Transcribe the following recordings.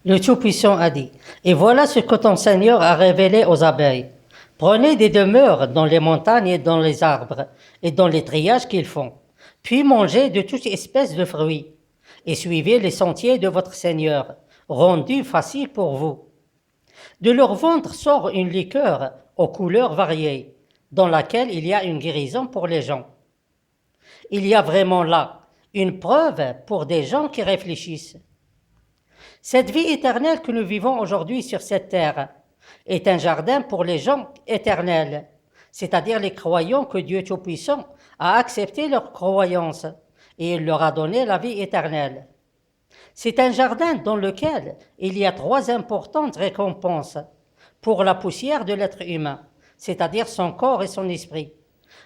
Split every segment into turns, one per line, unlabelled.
Le Tout-Puissant a dit, « Et voilà ce que ton Seigneur a révélé aux abeilles. Prenez des demeures dans les montagnes et dans les arbres, et dans les triages qu'ils font, puis mangez de toute espèce de fruits, et suivez les sentiers de votre Seigneur, rendus faciles pour vous. De leur ventre sort une liqueur aux couleurs variées, dans laquelle il y a une guérison pour les gens. » Il y a vraiment là une preuve pour des gens qui réfléchissent. Cette vie éternelle que nous vivons aujourd'hui sur cette terre est un jardin pour les gens éternels, c'est-à-dire les croyants que Dieu Tout-Puissant a accepté leur croyance et il leur a donné la vie éternelle. C'est un jardin dans lequel il y a trois importantes récompenses pour la poussière de l'être humain, c'est-à-dire son corps et son esprit.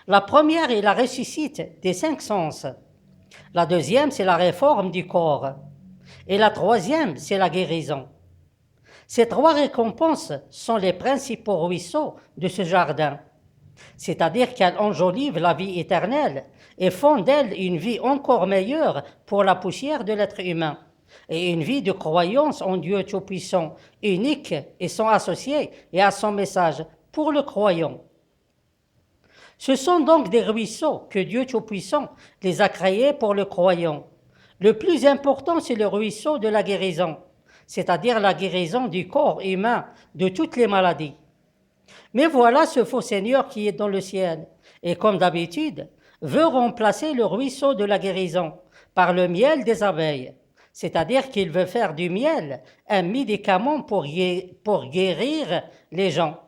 La première est la ressuscite des cinq sens. La deuxième, c'est la réforme du corps. Et la troisième, c'est la guérison. Ces trois récompenses sont les principaux ruisseaux de ce jardin, c'est-à-dire qu'elles enjolivent la vie éternelle et font d'elle une vie encore meilleure pour la poussière de l'être humain, et une vie de croyance en Dieu Tout-Puissant, unique et sans associé et à son message pour le croyant. Ce sont donc des ruisseaux que Dieu Tout-Puissant les a créés pour le croyant. Le plus important, c'est le ruisseau de la guérison, c'est-à-dire la guérison du corps humain de toutes les maladies. Mais voilà ce faux Seigneur qui est dans le ciel, et comme d'habitude, veut remplacer le ruisseau de la guérison par le miel des abeilles, c'est-à-dire qu'il veut faire du miel un médicament pour guérir les gens.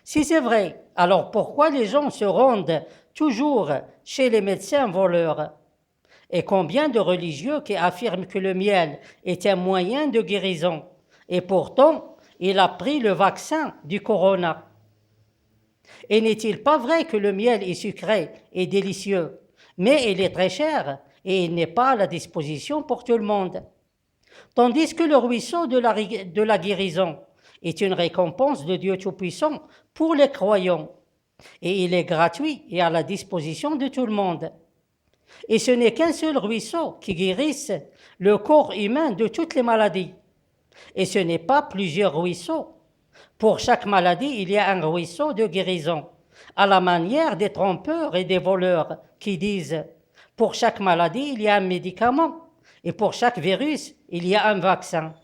Si c'est vrai, alors pourquoi les gens se rendent toujours chez les médecins voleurs? Et combien de religieux qui affirment que le miel est un moyen de guérison, et pourtant il a pris le vaccin du corona. Et n'est-il pas vrai que le miel est sucré et délicieux, mais il est très cher et il n'est pas à la disposition pour tout le monde. Tandis que le ruisseau de la guérison est une récompense de Dieu Tout-Puissant pour les croyants, et il est gratuit et à la disposition de tout le monde. Et ce n'est qu'un seul ruisseau qui guérisse le corps humain de toutes les maladies. Et ce n'est pas plusieurs ruisseaux. Pour chaque maladie, il y a un ruisseau de guérison, à la manière des trompeurs et des voleurs qui disent « pour chaque maladie, il y a un médicament, et pour chaque virus, il y a un vaccin ».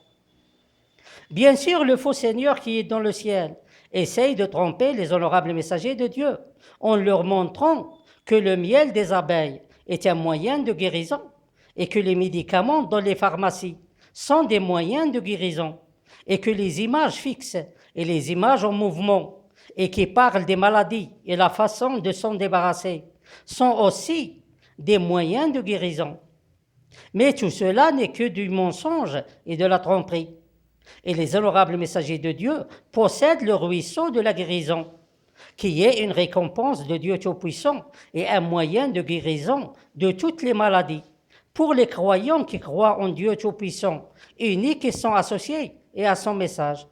Bien sûr, le faux Seigneur qui est dans le ciel essaye de tromper les honorables messagers de Dieu en leur montrant que le miel des abeilles est un moyen de guérison et que les médicaments dans les pharmacies sont des moyens de guérison et que les images fixes et les images en mouvement et qui parlent des maladies et la façon de s'en débarrasser sont aussi des moyens de guérison. Mais tout cela n'est que du mensonge et de la tromperie. Et les honorables messagers de Dieu possèdent le ruisseau de la guérison, qui est une récompense de Dieu Tout-Puissant et un moyen de guérison de toutes les maladies, pour les croyants qui croient en Dieu Tout-Puissant, unique et sans associé, et à son message.